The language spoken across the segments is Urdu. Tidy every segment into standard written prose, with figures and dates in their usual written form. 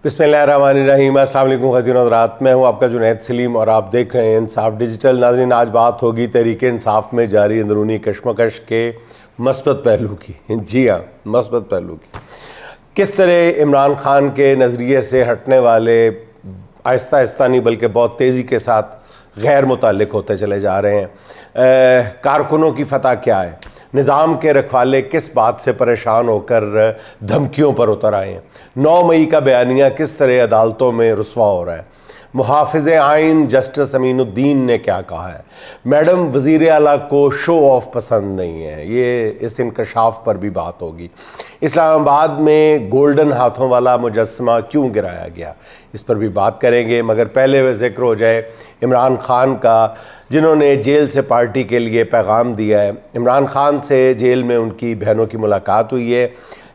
بسم اللہ الرحمن الرحیم۔ السلام علیکم خواتین و حضرات، میں ہوں آپ کا جنید سلیم اور آپ دیکھ رہے ہیں انصاف ڈیجیٹل۔ ناظرین، آج بات ہوگی تحریک انصاف میں جاری اندرونی کشمکش کے مثبت پہلو کی۔ جی ہاں، مثبت پہلو کی۔ کس طرح عمران خان کے نظریے سے ہٹنے والے آہستہ آہستہ نہیں بلکہ بہت تیزی کے ساتھ غیر متعلق ہوتے چلے جا رہے ہیں۔ کارکنوں کی فتح کیا ہے؟ نظام کے رکھوالے کس بات سے پریشان ہو کر دھمکیوں پر اتر آئے ہیں؟ 9 مئی کا بیانیہ کس طرح عدالتوں میں رسوا ہو رہا ہے؟ محافظ آئین جسٹس امین الدین نے کیا کہا ہے؟ میڈم وزیر اعلیٰ کو شو آف پسند نہیں ہے، یہ اس انکشاف پر بھی بات ہوگی۔ اسلام آباد میں گولڈن ہاتھوں والا مجسمہ کیوں گرایا گیا، اس پر بھی بات کریں گے۔ مگر پہلے ذکر ہو جائے عمران خان کا، جنہوں نے جیل سے پارٹی کے لیے پیغام دیا ہے۔ عمران خان سے جیل میں ان کی بہنوں کی ملاقات ہوئی ہے،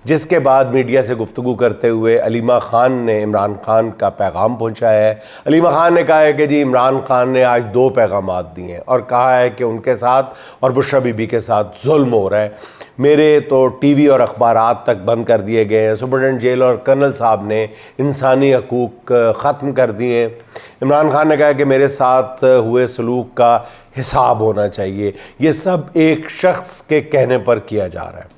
جس کے بعد میڈیا سے گفتگو کرتے ہوئے علیمہ خان نے عمران خان کا پیغام پہنچایا ہے۔ علیمہ خان نے کہا ہے کہ جی عمران خان نے آج 2 پیغامات دیے ہیں اور کہا ہے کہ ان کے ساتھ اور بشریٰ بی بی کے ساتھ ظلم ہو رہا ہے۔ میرے تو ٹی وی اور اخبارات تک بند کر دیے گئے ہیں، سپرڈنٹ جیل اور کرنل صاحب نے انسانی حقوق ختم کر دیے ہیں۔ عمران خان نے کہا کہ میرے ساتھ ہوئے سلوک کا حساب ہونا چاہیے۔ یہ سب ایک شخص کے کہنے پر کیا جا رہا ہے۔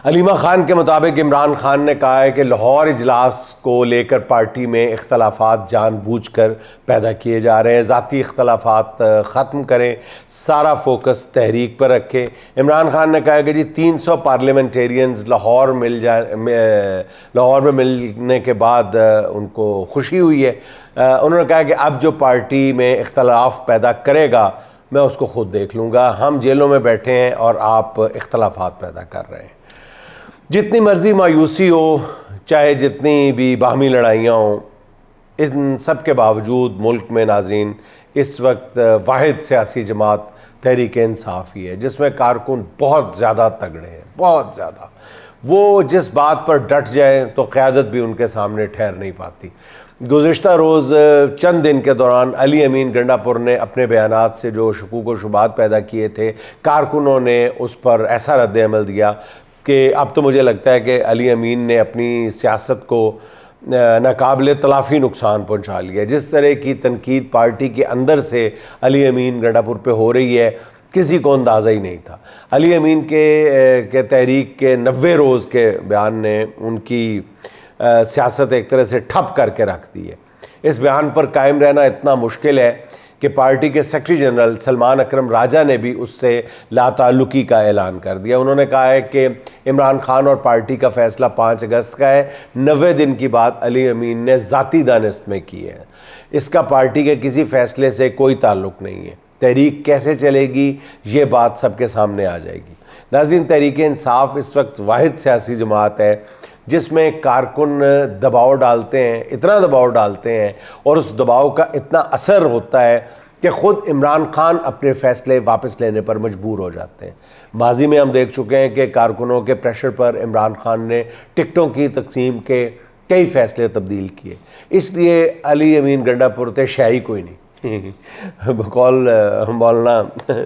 علیمہ خان کے مطابق عمران خان نے کہا ہے کہ لاہور اجلاس کو لے کر پارٹی میں اختلافات جان بوجھ کر پیدا کیے جا رہے ہیں۔ ذاتی اختلافات ختم کریں، سارا فوکس تحریک پر رکھیں۔ عمران خان نے کہا کہ جی 300 پارلیمنٹیرینز لاہور میں ملنے کے بعد ان کو خوشی ہوئی ہے۔ انہوں نے کہا کہ اب جو پارٹی میں اختلاف پیدا کرے گا میں اس کو خود دیکھ لوں گا، ہم جیلوں میں بیٹھے ہیں اور آپ اختلافات پیدا کر رہے ہیں۔ جتنی مرضی مایوسی ہو، چاہے جتنی بھی باہمی لڑائیاں ہوں، ان سب کے باوجود ملک میں ناظرین اس وقت واحد سیاسی جماعت تحریک انصاف ہی ہے، جس میں کارکن بہت زیادہ تگڑے ہیں، بہت زیادہ۔ وہ جس بات پر ڈٹ جائیں تو قیادت بھی ان کے سامنے ٹھہر نہیں پاتی۔ گزشتہ روز چند دن کے دوران علی امین گنڈا پور نے اپنے بیانات سے جو شکوک و شبہات پیدا کیے تھے، کارکنوں نے اس پر ایسا رد عمل دیا کہ اب تو مجھے لگتا ہے کہ علی امین نے اپنی سیاست کو ناقابل تلافی نقصان پہنچا لیا۔ جس طرح کی تنقید پارٹی کے اندر سے علی امین گنڈا پور پہ ہو رہی ہے، کسی کو اندازہ ہی نہیں تھا۔ علی امین کے تحریک کے 90 روز کے بیان نے ان کی سیاست ایک طرح سے ٹھپ کر کے رکھ دی ہے۔ اس بیان پر قائم رہنا اتنا مشکل ہے کہ پارٹی کے سیکرٹری جنرل سلمان اکرم راجہ نے بھی اس سے لا تعلقی کا اعلان کر دیا۔ انہوں نے کہا ہے کہ عمران خان اور پارٹی کا فیصلہ 5 اگست کا ہے، 90 دن کی بات علی امین نے ذاتی دانست میں کی ہے، اس کا پارٹی کے کسی فیصلے سے کوئی تعلق نہیں ہے۔ تحریک کیسے چلے گی یہ بات سب کے سامنے آ جائے گی۔ ناظرین، تحریک انصاف اس وقت واحد سیاسی جماعت ہے جس میں کارکن دباؤ ڈالتے ہیں، اتنا دباؤ ڈالتے ہیں اور اس دباؤ کا اتنا اثر ہوتا ہے کہ خود عمران خان اپنے فیصلے واپس لینے پر مجبور ہو جاتے ہیں۔ ماضی میں ہم دیکھ چکے ہیں کہ کارکنوں کے پریشر پر عمران خان نے ٹکٹوں کی تقسیم کے کئی فیصلے تبدیل کیے۔ اس لیے علی امین گنڈا پور تے شاہی کوئی نہیں بقول مولانا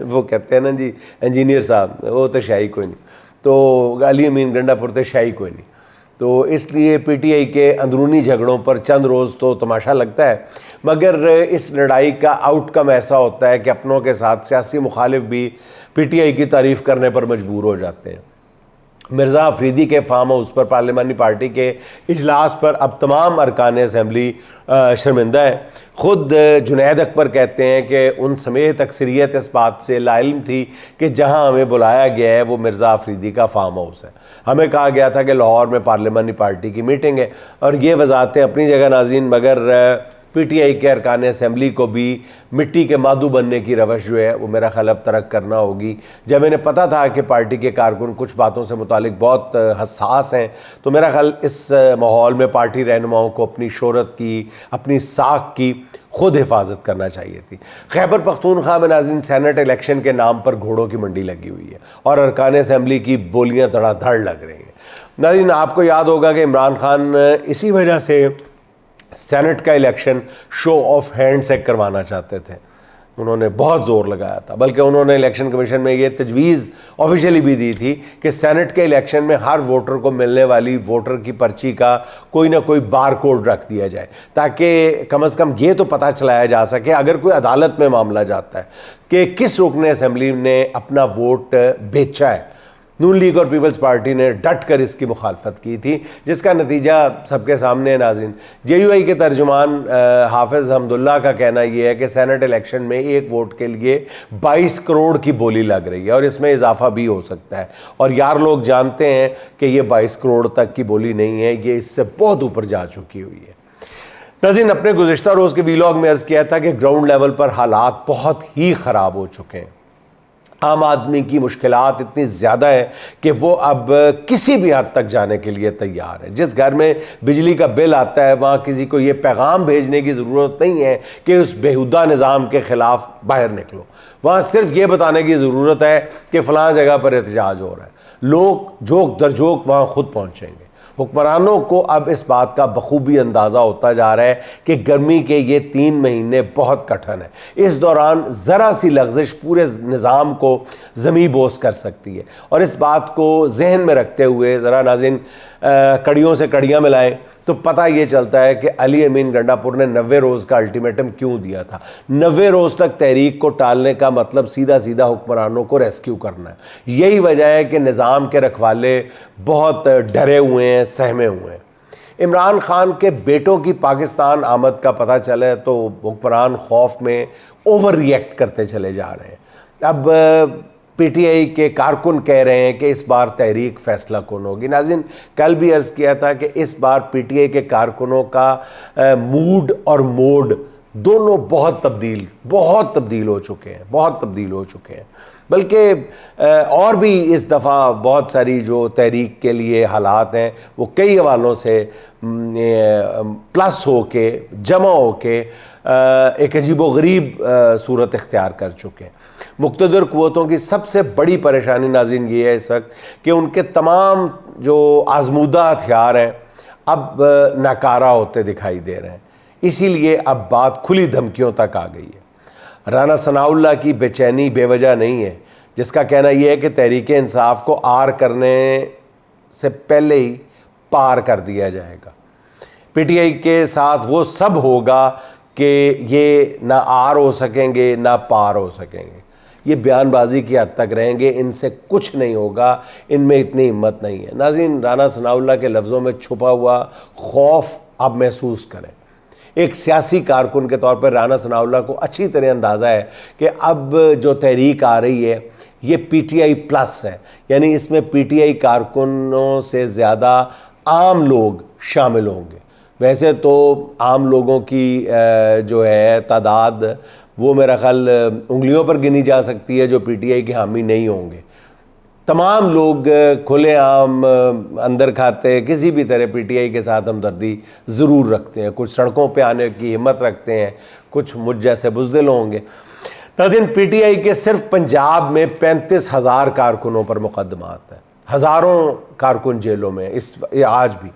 وہ کہتے ہیں نا جی انجینئر صاحب، وہ تو شاہی کوئی نہیں، تو علی امین گنڈا پور تے شاہی کوئی نہیں۔ تو اس لیے پی ٹی آئی کے اندرونی جھگڑوں پر چند روز تو تماشا لگتا ہے، مگر اس لڑائی کا آؤٹ کم ایسا ہوتا ہے کہ اپنوں کے ساتھ سیاسی مخالف بھی پی ٹی آئی کی تعریف کرنے پر مجبور ہو جاتے ہیں۔ مرزا افریدی کے فارم ہاؤس پر پارلیمانی پارٹی کے اجلاس پر اب تمام ارکان اسمبلی شرمندہ ہے۔ خود جنید اکبر کہتے ہیں کہ ان سمیت اکثریت اس بات سے لاعلم تھی کہ جہاں ہمیں بلایا گیا ہے وہ مرزا افریدی کا فارم ہاؤس ہے۔ ہمیں کہا گیا تھا کہ لاہور میں پارلیمانی پارٹی کی میٹنگ ہے، اور یہ وضاحتیں اپنی جگہ ناظرین، مگر پی ٹی آئی کے ارکان اسمبلی کو بھی مٹی کے مادو بننے کی روش جو ہے وہ میرا خیال اب ترک کرنا ہوگی۔ جب انہیں پتہ تھا کہ پارٹی کے کارکن کچھ باتوں سے متعلق بہت حساس ہیں، تو میرا خیال اس ماحول میں پارٹی رہنماؤں کو اپنی شہرت کی، اپنی ساکھ کی خود حفاظت کرنا چاہیے تھی۔ خیبر پختونخوا میں ناظرین سینٹ الیکشن کے نام پر گھوڑوں کی منڈی لگی ہوئی ہے اور ارکان اسمبلی کی بولیاں دھڑا دھڑ لگ رہی ہیں۔ ناظرین، آپ کو یاد ہوگا کہ عمران خان اسی وجہ سے سینٹ کا الیکشن شو آف ہینڈ سے کروانا چاہتے تھے۔ انہوں نے بہت زور لگایا تھا، بلکہ انہوں نے الیکشن کمیشن میں یہ تجویز آفیشیلی بھی دی تھی کہ سینٹ کے الیکشن میں ہر ووٹر کو ملنے والی ووٹر کی پرچی کا کوئی نہ کوئی بار کوڈ رکھ دیا جائے، تاکہ کم از کم یہ تو پتہ چلایا جا سکے اگر کوئی عدالت میں معاملہ جاتا ہے کہ کس رکن اسمبلی نے اپنا ووٹ بیچا ہے۔ نون لیگ اور پیپلز پارٹی نے ڈٹ کر اس کی مخالفت کی تھی، جس کا نتیجہ سب کے سامنے ہے ناظرین۔ جے یو آئی کے ترجمان حافظ حمداللہ کا کہنا یہ ہے کہ سینٹ الیکشن میں ایک ووٹ کے لیے 22 کروڑ کی بولی لگ رہی ہے، اور اس میں اضافہ بھی ہو سکتا ہے، اور یار لوگ جانتے ہیں کہ یہ 22 کروڑ تک کی بولی نہیں ہے، یہ اس سے بہت اوپر جا چکی ہوئی ہے۔ ناظرین، اپنے گزشتہ روز کے ویلاگ میں عرض کیا تھا کہ گراؤنڈ لیول پر حالات بہت ہی خراب ہو چکے ہیں، عام آدمی کی مشکلات اتنی زیادہ ہیں کہ وہ اب کسی بھی حد تک جانے کے لیے تیار ہے۔ جس گھر میں بجلی کا بل آتا ہے وہاں کسی کو یہ پیغام بھیجنے کی ضرورت نہیں ہے کہ اس بیہودہ نظام کے خلاف باہر نکلو، وہاں صرف یہ بتانے کی ضرورت ہے کہ فلاں جگہ پر احتجاج ہو رہا ہے، لوگ جوک در جوک وہاں خود پہنچیں گے۔ حکمرانوں کو اب اس بات کا بخوبی اندازہ ہوتا جا رہا ہے کہ گرمی کے یہ 3 مہینے بہت کٹھن ہے، اس دوران ذرا سی لغزش پورے نظام کو زمیں بوس کر سکتی ہے، اور اس بات کو ذہن میں رکھتے ہوئے ذرا ناظرین کڑیوں سے کڑیاں ملائیں تو پتہ یہ چلتا ہے کہ علی امین گنڈا پور نے 90 روز کا الٹیمیٹم کیوں دیا تھا۔ 90 روز تک تحریک کو ٹالنے کا مطلب سیدھا سیدھا حکمرانوں کو ریسکیو کرنا ہے۔ یہی وجہ ہے کہ نظام کے رکھوالے بہت ڈرے ہوئے ہیں، سہمے ہوئے ہیں۔ عمران خان کے بیٹوں کی پاکستان آمد کا پتہ چلے تو حکمران خوف میں اوور ری ایکٹ کرتے چلے جا رہے ہیں۔ اب پی ٹی آئی کے کارکن کہہ رہے ہیں کہ اس بار تحریک فیصلہ کن ہوگی۔ ناظرین، کل بھی عرض کیا تھا کہ اس بار پی ٹی آئی کے کارکنوں کا موڈ اور موڈ دونوں بہت تبدیل ہو چکے ہیں، بلکہ اور بھی اس دفعہ بہت ساری جو تحریک کے لیے حالات ہیں وہ کئی حوالوں سے پلس ہو کے جمع ہو کے ایک عجیب و غریب صورت اختیار کر چکے ہیں۔ مقتدر قوتوں کی سب سے بڑی پریشانی ناظرین یہ ہے اس وقت کہ ان کے تمام جو آزمودہ ہتھیار ہیں اب ناکارہ ہوتے دکھائی دے رہے ہیں، اسی لیے اب بات کھلی دھمکیوں تک آ گئی ہے۔ رانا ثناءاللہ کی بے چینی بے وجہ نہیں ہے، جس کا کہنا یہ ہے کہ تحریک انصاف کو آر کرنے سے پہلے ہی پار کر دیا جائے گا۔ پی ٹی آئی کے ساتھ وہ سب ہوگا کہ یہ نہ آر ہو سکیں گے نہ پار ہو سکیں گے، یہ بیان بازی کی حد تک رہیں گے، ان سے کچھ نہیں ہوگا، ان میں اتنی ہمت نہیں ہے۔ ناظرین، رانا ثناءاللہ کے لفظوں میں چھپا ہوا خوف اب محسوس کریں۔ ایک سیاسی کارکن کے طور پر رانا ثناءاللہ کو اچھی طرح اندازہ ہے کہ اب جو تحریک آ رہی ہے یہ پی ٹی آئی پلس ہے، یعنی اس میں پی ٹی آئی کارکنوں سے زیادہ عام لوگ شامل ہوں گے۔ ویسے تو عام لوگوں کی جو ہے تعداد وہ میرا خیال انگلیوں پر گنی جا سکتی ہے جو پی ٹی آئی کے حامی نہیں ہوں گے۔ تمام لوگ کھلے عام اندر کھاتے کسی بھی طرح پی ٹی آئی کے ساتھ ہمدردی ضرور رکھتے ہیں، کچھ سڑکوں پہ آنے کی ہمت رکھتے ہیں، کچھ مجھ جیسے بزدل ہوں گے۔ ناظرین، پی ٹی آئی کے صرف پنجاب میں 35,000 کارکنوں پر مقدمات ہیں، ہزاروں کارکن جیلوں میں آج بھی۔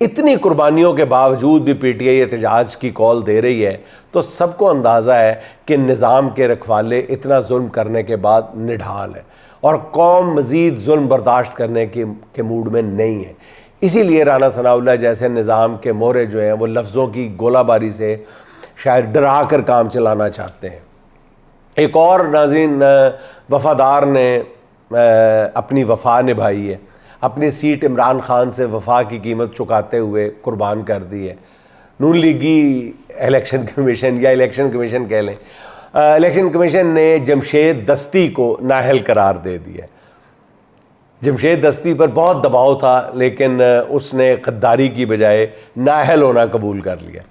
اتنی قربانیوں کے باوجود بھی پی ٹی آئی احتجاج کی کال دے رہی ہے تو سب کو اندازہ ہے کہ نظام کے رکھوالے اتنا ظلم کرنے کے بعد نڈھال ہے اور قوم مزید ظلم برداشت کرنے کے موڈ میں نہیں ہے۔ اسی لیے رانا ثناءاللہ جیسے نظام کے مورے جو ہیں وہ لفظوں کی گولہ باری سے شاید ڈرا کر کام چلانا چاہتے ہیں۔ ایک اور ناظرین وفادار نے اپنی وفا نبھائی ہے، اپنی سیٹ عمران خان سے وفا کی قیمت چکاتے ہوئے قربان کر دی ہے۔ نون لیگی الیکشن کمیشن یا الیکشن کمیشن کہہ لیں، الیکشن کمیشن نے جمشید دستی کو نااہل قرار دے دیا۔ جمشید دستی پر بہت دباؤ تھا لیکن اس نے غداری کی بجائے نااہل ہونا قبول کر لیا۔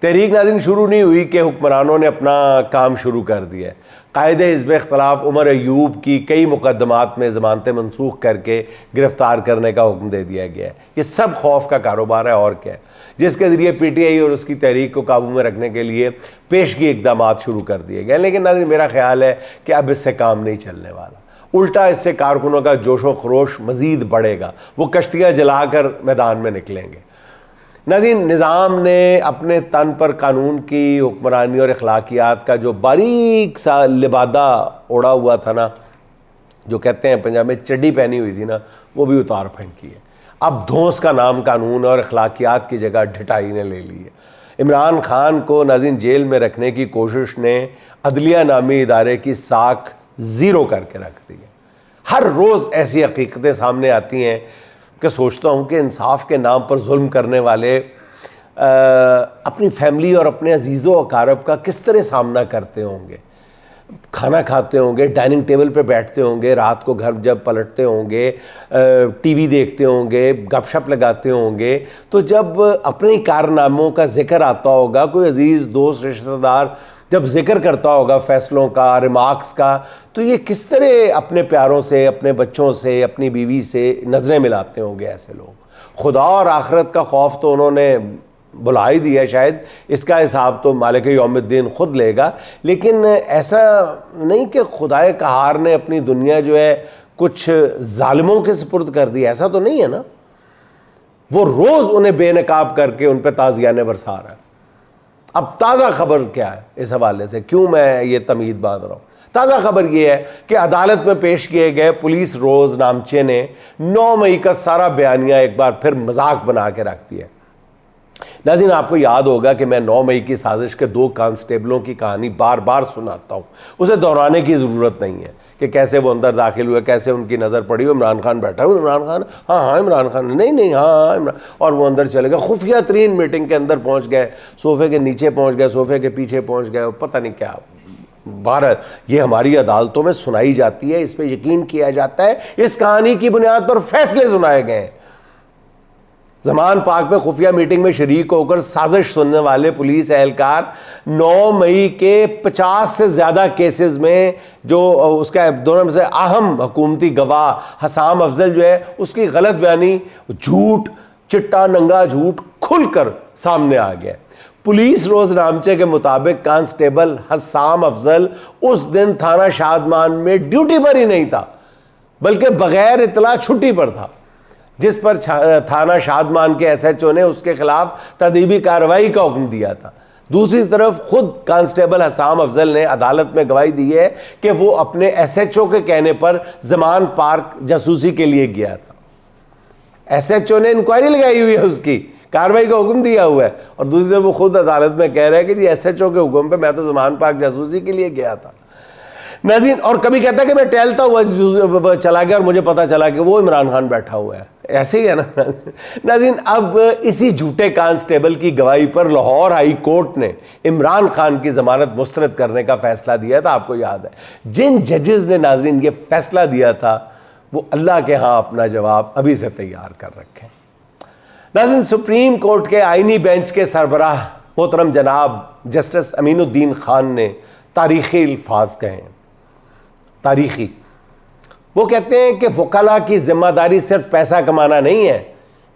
تحریک ناظرین شروع نہیں ہوئی کہ حکمرانوں نے اپنا کام شروع کر دیا ہے۔ قائد حزب اختلاف عمر ایوب کی کئی مقدمات میں ضمانتیں منسوخ کر کے گرفتار کرنے کا حکم دے دیا گیا ہے۔ یہ سب خوف کا کاروبار ہے اور کیا ہے، جس کے ذریعے پی ٹی آئی اور اس کی تحریک کو قابو میں رکھنے کے لیے پیشگی اقدامات شروع کر دیے گئے۔ لیکن ناظرین میرا خیال ہے کہ اب اس سے کام نہیں چلنے والا، الٹا اس سے کارکنوں کا جوش و خروش مزید بڑھے گا، وہ کشتیاں جلا کر میدان میں نکلیں گے۔ ناظرین، نظام نے اپنے تن پر قانون کی حکمرانی اور اخلاقیات کا جو باریک سا لبادہ اوڑا ہوا تھا نا، جو کہتے ہیں پنجاب میں چڈی پہنی ہوئی تھی نا، وہ بھی اتار پھینکی ہے. اب دھونس کا نام قانون اور اخلاقیات کی جگہ ڈھٹائی نے لے لی ہے. عمران خان کو ناظرین جیل میں رکھنے کی کوشش نے عدلیہ نامی ادارے کی ساکھ زیرو کر کے رکھ دی ہے. ہر روز ایسی حقیقتیں سامنے آتی ہیں کہ سوچتا ہوں کہ انصاف کے نام پر ظلم کرنے والے اپنی فیملی اور اپنے عزیز و اقارب کا کس طرح سامنا کرتے ہوں گے. کھانا کھاتے ہوں گے، ڈائننگ ٹیبل پہ بیٹھتے ہوں گے، رات کو گھر جب پلٹتے ہوں گے، ٹی وی دیکھتے ہوں گے، گپ شپ لگاتے ہوں گے، تو جب اپنے کارناموں کا ذکر آتا ہوگا، کوئی عزیز دوست رشتہ دار جب ذکر کرتا ہوگا فیصلوں کا، ریمارکس کا، تو یہ کس طرح اپنے پیاروں سے، اپنے بچوں سے، اپنی بیوی سے نظریں ملاتے ہوں گے ایسے لوگ. خدا اور آخرت کا خوف تو انہوں نے بلا ہی دیا، شاید اس کا حساب تو مالک یوم الدین خود لے گا. لیکن ایسا نہیں کہ خدائے قہار نے اپنی دنیا جو ہے کچھ ظالموں کے سپرد کر دی، ایسا تو نہیں ہے نا. وہ روز انہیں بے نقاب کر کے ان پہ تازیانے برسا رہا ہے. اب تازہ خبر کیا ہے اس حوالے سے، کیوں میں یہ تمہید باندھ رہا ہوں؟ تازہ خبر یہ ہے کہ عدالت میں پیش کیے گئے پولیس روز نامچے نے 9 مئی کا سارا بیانیہ ایک بار پھر مذاق بنا کے رکھ دیا. ناظرین، آپ کو یاد ہوگا کہ میں 9 مئی کی سازش کے 2 کانسٹیبلوں کی کہانی بار بار سناتا ہوں. اسے دہرانے کی ضرورت نہیں ہے کہ کیسے وہ اندر داخل ہوئے، کیسے ان کی نظر پڑی، وہ عمران خان بیٹھا ہوا، عمران خان ہاں عمران خان نہیں ہاں عمران، اور وہ اندر چلے گئے، خفیہ ترین میٹنگ کے اندر پہنچ گئے، صوفے کے نیچے پہنچ گئے، صوفے کے پیچھے پہنچ گئے، پتہ نہیں کیا. بھارت یہ ہماری عدالتوں میں سنائی جاتی ہے، اس پہ یقین کیا جاتا ہے، اس کہانی کی بنیاد پر فیصلے سنائے گئے ہیں. زمان پاک میں خفیہ میٹنگ میں شریک ہو کر سازش سننے والے پولیس اہلکار 9 مئی کے 50 سے زیادہ کیسز میں جو اس کا دونوں میں سے اہم حکومتی گواہ حسام افضل جو ہے، اس کی غلط بیانی، جھوٹ، چٹا ننگا جھوٹ کھل کر سامنے آ گیا. پولیس روز نامچے کے مطابق کانسٹیبل حسام افضل اس دن تھانہ شادمان میں ڈیوٹی پر ہی نہیں تھا، بلکہ بغیر اطلاع چھٹی پر تھا، جس پر تھانہ شادمان کے ایس ایچ او نے اس کے خلاف تادیبی کارروائی کا حکم دیا تھا. دوسری طرف خود کانسٹیبل حسام افضل نے عدالت میں گواہی دی ہے کہ وہ اپنے ایس ایچ او کے کہنے پر زمان پارک جاسوسی کے لیے گیا تھا. ایس ایچ او نے انکوائری لگائی ہوئی ہے، اس کی کارروائی کا حکم دیا ہوا ہے، اور دوسری طرف وہ خود عدالت میں کہہ رہے ہیں کہ جی ایس ایچ او کے حکم پہ میں تو زمان پارک جاسوسی کے لیے گیا تھا. ناظرین، اور کبھی کہتا ہے کہ میں ٹہلتا ہوا چلا گیا اور مجھے پتا چلا کہ وہ عمران خان بیٹھا ہوا ہے. ایسے ہی ہے نا. ناظرین، اب اسی جھوٹے کانسٹیبل کی گواہی پر لاہور ہائی کورٹ نے عمران خان کی ضمانت مسترد کرنے کا فیصلہ دیا تھا. آپ کو یاد ہے جن ججز نے ناظرین یہ فیصلہ دیا تھا، وہ اللہ کے ہاں اپنا جواب ابھی سے تیار کر رکھے. ناظرین، سپریم کورٹ کے آئینی بینچ کے سربراہ محترم جناب جسٹس امین الدین خان نے تاریخی الفاظ کہے، تاریخی. وہ کہتے ہیں کہ وکلاء کی ذمہ داری صرف پیسہ کمانا نہیں ہے،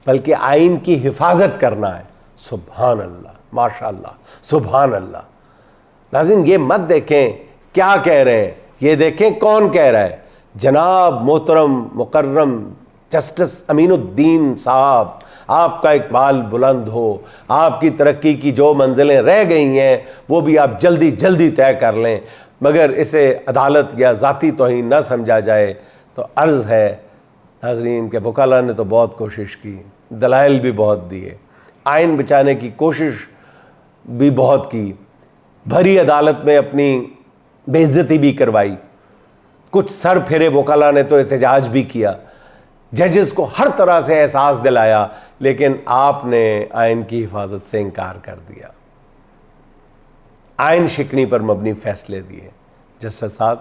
بلکہ آئین کی حفاظت کرنا ہے. سبحان اللہ، ماشاء اللہ، سبحان اللہ. ناظرین، یہ مت دیکھیں کیا کہہ رہے ہیں، یہ دیکھیں کون کہہ رہا ہے. جناب محترم مکرم جسٹس امین الدین صاحب، آپ کا اقبال بلند ہو، آپ کی ترقی کی جو منزلیں رہ گئی ہیں وہ بھی آپ جلدی جلدی طے کر لیں، مگر اسے عدالت یا ذاتی توہین نہ سمجھا جائے. تو عرض ہے ناظرین کہ وکلاء نے تو بہت کوشش کی، دلائل بھی بہت دیے، آئین بچانے کی کوشش بھی بہت کی، بھری عدالت میں اپنی بے عزتی بھی کروائی، کچھ سر پھرے وکلاء نے تو احتجاج بھی کیا، ججز کو ہر طرح سے احساس دلایا، لیکن آپ نے آئین کی حفاظت سے انکار کر دیا، آئین شکنی پر مبنی فیصلے دیے. جسٹس صاحب،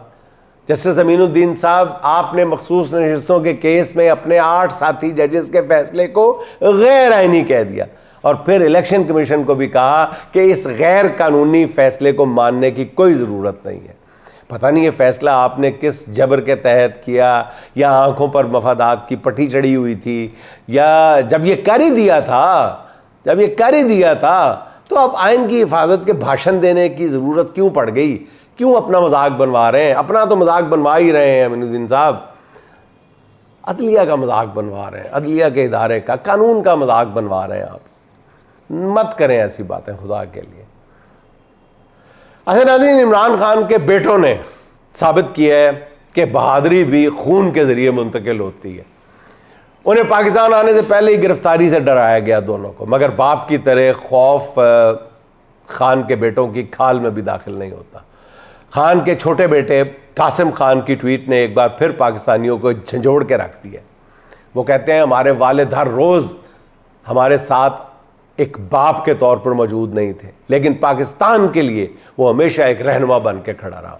جسٹس امین الدین صاحب، آپ نے مخصوص نشستوں کے کیس میں اپنے 8 ساتھی ججز کے فیصلے کو غیر آئینی کہہ دیا، اور پھر الیکشن کمیشن کو بھی کہا کہ اس غیر قانونی فیصلے کو ماننے کی کوئی ضرورت نہیں ہے. پتہ نہیں یہ فیصلہ آپ نے کس جبر کے تحت کیا، یا آنکھوں پر مفادات کی پٹی چڑھی ہوئی تھی، یا جب یہ کر ہی دیا تھا تو اب آئین کی حفاظت کے بھاشن دینے کی ضرورت کیوں پڑ گئی؟ کیوں اپنا مذاق بنوا رہے ہیں؟ اپنا تو مذاق بنوا ہی رہے ہیں امین الدین صاحب، عدلیہ کا مذاق بنوا رہے ہیں، عدلیہ کے ادارے کا، قانون کا مذاق بنوا رہے ہیں آپ. مت کریں ایسی باتیں خدا کے لیے. اچھا ناظرین، عمران خان کے بیٹوں نے ثابت کیا ہے کہ بہادری بھی خون کے ذریعے منتقل ہوتی ہے. انہیں پاکستان آنے سے پہلے ہی گرفتاری سے ڈرایا گیا دونوں کو، مگر باپ کی طرح خوف خان کے بیٹوں کی کھال میں بھی داخل نہیں ہوتا. خان کے چھوٹے بیٹے قاسم خان کی ٹویٹ نے ایک بار پھر پاکستانیوں کو جھنجھوڑ کے رکھ دیا. وہ کہتے ہیں ہمارے والد ہر روز ہمارے ساتھ ایک باپ کے طور پر موجود نہیں تھے، لیکن پاکستان کے لیے وہ ہمیشہ ایک رہنما بن کے کھڑا رہا.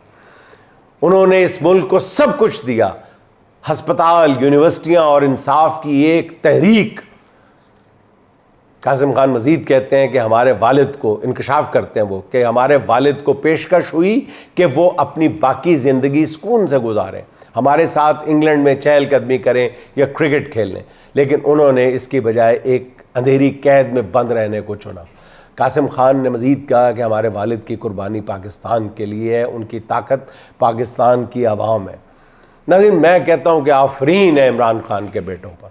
انہوں نے اس ملک کو سب کچھ دیا، ہسپتال، یونیورسٹیاں اور انصاف کی ایک تحریک. قاسم خان مزید کہتے ہیں کہ ہمارے والد کو انکشاف کرتے ہیں وہ کہ ہمارے والد کو پیشکش ہوئی کہ وہ اپنی باقی زندگی سکون سے گزاریں، ہمارے ساتھ انگلینڈ میں چہل قدمی کریں یا کرکٹ کھیل لیں، لیکن انہوں نے اس کی بجائے ایک اندھیری قید میں بند رہنے کو چنا. قاسم خان نے مزید کہا کہ ہمارے والد کی قربانی پاکستان کے لیے ہے، ان کی طاقت پاکستان کی عوام ہے. ناظرین، میں کہتا ہوں کہ آفرین ہے عمران خان کے بیٹوں پر.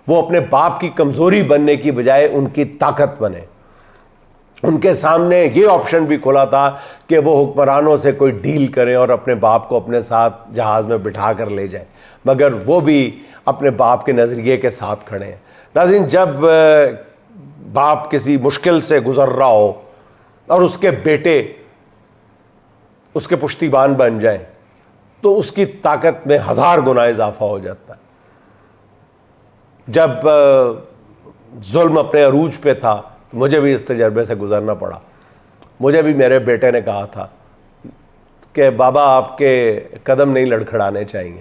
وہ اپنے باپ کی کمزوری بننے کی بجائے ان کی طاقت بنے. ان کے سامنے یہ آپشن بھی کھلا تھا کہ وہ حکمرانوں سے کوئی ڈیل کریں اور اپنے باپ کو اپنے ساتھ جہاز میں بٹھا کر لے جائیں، مگر وہ بھی اپنے باپ کے نظریے کے ساتھ کھڑے ہیں. ناظرین، جب باپ کسی مشکل سے گزر رہا ہو اور اس کے بیٹے اس کے پشتیبان بن جائیں تو اس کی طاقت میں 1000 گنا اضافہ ہو جاتا ہے. جب ظلم اپنے عروج پہ تھا تو مجھے بھی اس تجربے سے گزرنا پڑا. مجھے بھی میرے بیٹے نے کہا تھا کہ بابا آپ کے قدم نہیں لڑکھڑانے چاہیے.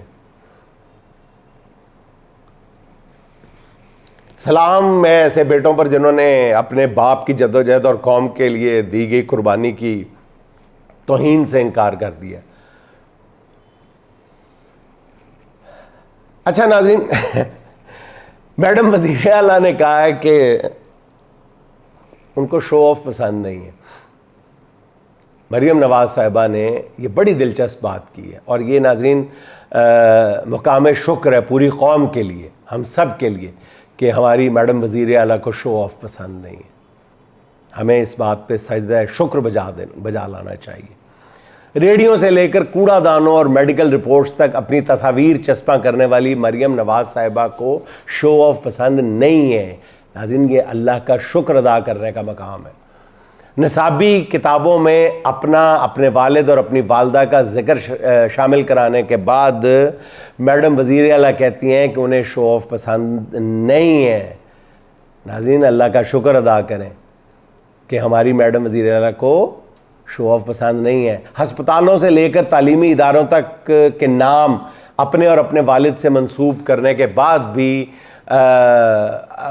سلام میں ایسے بیٹوں پر جنہوں نے اپنے باپ کی جدوجہد اور قوم کے لیے دی گئی قربانی کی توہین سے انکار کر دیا. اچھا ناظرین، میڈم وزیر اعلیٰ نے کہا ہے کہ ان کو شو آف پسند نہیں ہے. مریم نواز صاحبہ نے یہ بڑی دلچسپ بات کی ہے، اور یہ ناظرین مقام شکر ہے پوری قوم کے لیے، ہم سب کے لیے، کہ ہماری میڈم وزیر اعلیٰ کو شو آف پسند نہیں ہے. ہمیں اس بات پہ سجدہ شکر بجا لانا چاہیے. ریڈیو سے لے کر کوڑا دانوں اور میڈیکل رپورٹس تک اپنی تصاویر چسپاں کرنے والی مریم نواز صاحبہ کو شو آف پسند نہیں ہے. ناظرین، یہ اللہ کا شکر ادا کرنے کا مقام ہے. نصابی کتابوں میں اپنے والد اور اپنی والدہ کا ذکر شامل کرانے کے بعد میڈم وزیر اعلیٰ کہتی ہیں کہ انہیں شو آف پسند نہیں ہے. ناظرین، اللہ کا شکر ادا کریں کہ ہماری میڈم وزیر اعلیٰ کو شو آف پسند نہیں ہے. ہسپتالوں سے لے کر تعلیمی اداروں تک کے نام اپنے اور اپنے والد سے منسوب کرنے کے بعد بھی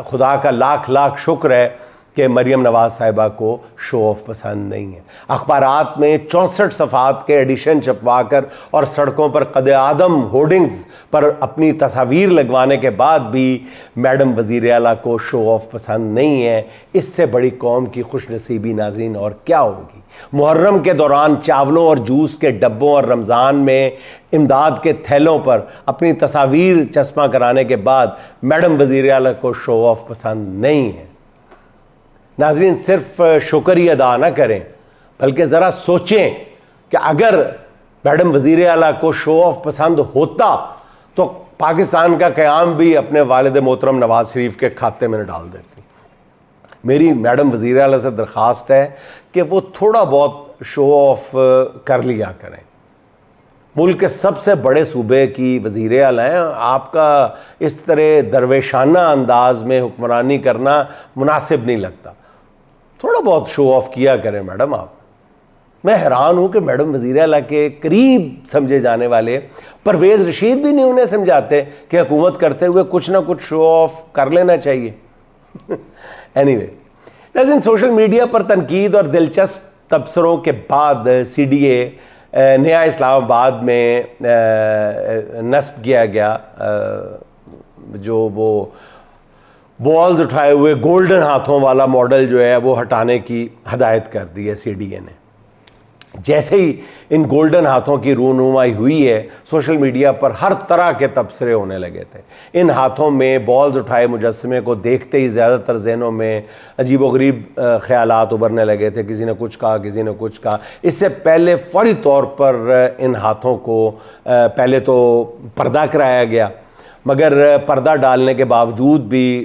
خدا کا لاکھ لاکھ شکر ہے کہ مریم نواز صاحبہ کو شو آف پسند نہیں ہے. اخبارات میں 64 صفحات کے ایڈیشن چھپوا کر اور سڑکوں پر قد آدم ہورڈنگز پر اپنی تصاویر لگوانے کے بعد بھی میڈم وزیر اعلیٰ کو شو آف پسند نہیں ہے. اس سے بڑی قوم کی خوش نصیبی ناظرین اور کیا ہوگی. محرم کے دوران چاولوں اور جوس کے ڈبوں اور رمضان میں امداد کے تھیلوں پر اپنی تصاویر چسپاں کرانے کے بعد میڈم وزیر اعلیٰ کو شو آف پسند نہیں ہے. ناظرین، صرف شکریہ ادا نہ کریں بلکہ ذرا سوچیں کہ اگر میڈم وزیر اعلیٰ کو شو آف پسند ہوتا تو پاکستان کا قیام بھی اپنے والد محترم نواز شریف کے کھاتے میں ڈال دیتی. میری میڈم وزیر اعلیٰ سے درخواست ہے کہ وہ تھوڑا بہت شو آف کر لیا کریں. ملک کے سب سے بڑے صوبے کی وزیر اعلیٰ ہیں. آپ کا اس طرح درویشانہ انداز میں حکمرانی کرنا مناسب نہیں لگتا. تھوڑا بہت شو آف کیا کریں میڈم آپ. میں حیران ہوں کہ میڈم وزیر اعلیٰ کے قریب سمجھے جانے والے پرویز رشید بھی نہیں انہیں سمجھاتے کہ حکومت کرتے ہوئے کچھ نہ کچھ شو آف کر لینا چاہیے. اینی وے لیکن سوشل میڈیا پر تنقید اور دلچسپ تبصروں کے بعد سی ڈی اے نیا اسلام آباد میں نصب کیا گیا جو وہ بالز اٹھائے ہوئے گولڈن ہاتھوں والا ماڈل جو ہے وہ ہٹانے کی ہدایت کر دی ہے سی ڈی اے نے. جیسے ہی ان گولڈن ہاتھوں کی رونمائی ہوئی ہے سوشل میڈیا پر ہر طرح کے تبصرے ہونے لگے تھے. ان ہاتھوں میں بالز اٹھائے مجسمے کو دیکھتے ہی زیادہ تر ذہنوں میں عجیب و غریب خیالات ابھرنے لگے تھے. کسی نے کچھ کہا, کسی نے کچھ کہا. اس سے پہلے فوری طور پر ان ہاتھوں کو پہلے تو پردہ کرایا گیا, مگر پردہ ڈالنے کے باوجود بھی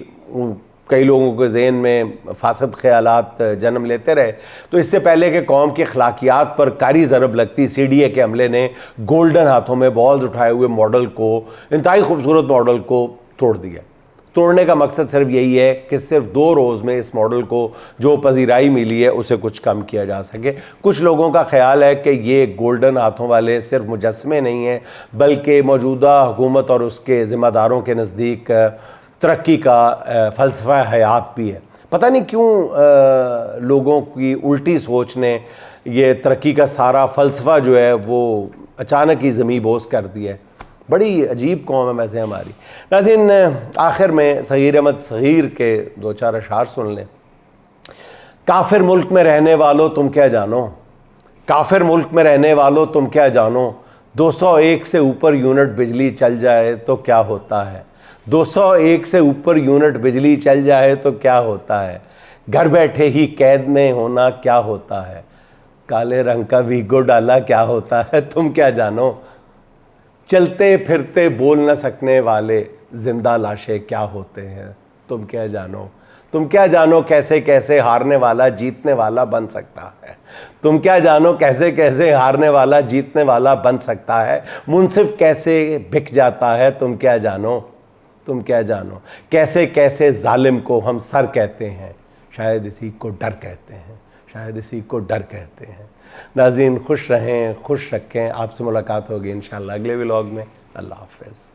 کئی لوگوں کے ذہن میں فاسد خیالات جنم لیتے رہے. تو اس سے پہلے کہ قوم کی اخلاقیات پر کاری ضرب لگتی, سی ڈی اے کے عملے نے گولڈن ہاتھوں میں بالز اٹھائے ہوئے ماڈل کو, انتہائی خوبصورت ماڈل کو توڑ دیا. توڑنے کا مقصد صرف یہی ہے کہ صرف 2 روز میں اس ماڈل کو جو پذیرائی ملی ہے اسے کچھ کم کیا جا سکے. کچھ لوگوں کا خیال ہے کہ یہ گولڈن ہاتھوں والے صرف مجسمے نہیں ہیں بلکہ موجودہ حکومت اور اس کے ذمہ داروں کے نزدیک ترقی کا فلسفہ حیات بھی ہے. پتہ نہیں کیوں لوگوں کی الٹی سوچ نے یہ ترقی کا سارا فلسفہ جو ہے وہ اچانک ہی زمیں بوس کر دیا ہے. بڑی عجیب قوم ہے ویسے ہماری. ناظرین, آخر میں صغیر احمد صغیر کے 2-4 اشعار سن لیں. کافر ملک میں رہنے والو تم کیا جانو, کافر ملک میں رہنے والو تم کیا جانو, 201 سے اوپر یونٹ بجلی چل جائے تو کیا ہوتا ہے, 201 سے اوپر یونٹ بجلی چل جائے تو کیا ہوتا ہے, گھر بیٹھے ہی قید میں ہونا کیا ہوتا ہے, کالے رنگ کا ویگو ڈالا کیا ہوتا ہے, تم کیا جانو, چلتے پھرتے بول نہ سکنے والے زندہ لاشیں کیا ہوتے ہیں, تم کیا جانو, تم کیا جانو کیسے کیسے ہارنے والا جیتنے والا بن سکتا ہے, تم کیا جانو کیسے کیسے ہارنے والا جیتنے والا بن سکتا ہے, منصف کیسے بک جاتا ہے, تم کیا جانو, تم کیا جانو, کیسے کیسے ظالم کو ہم سر کہتے ہیں, شاید اسی کو ڈر کہتے ہیں, شاید اسی کو ڈر کہتے ہیں. ناظرین خوش رہیں, خوش رکھیں. آپ سے ملاقات ہوگی انشاءاللہ اگلے ولاگ میں. اللہ حافظ.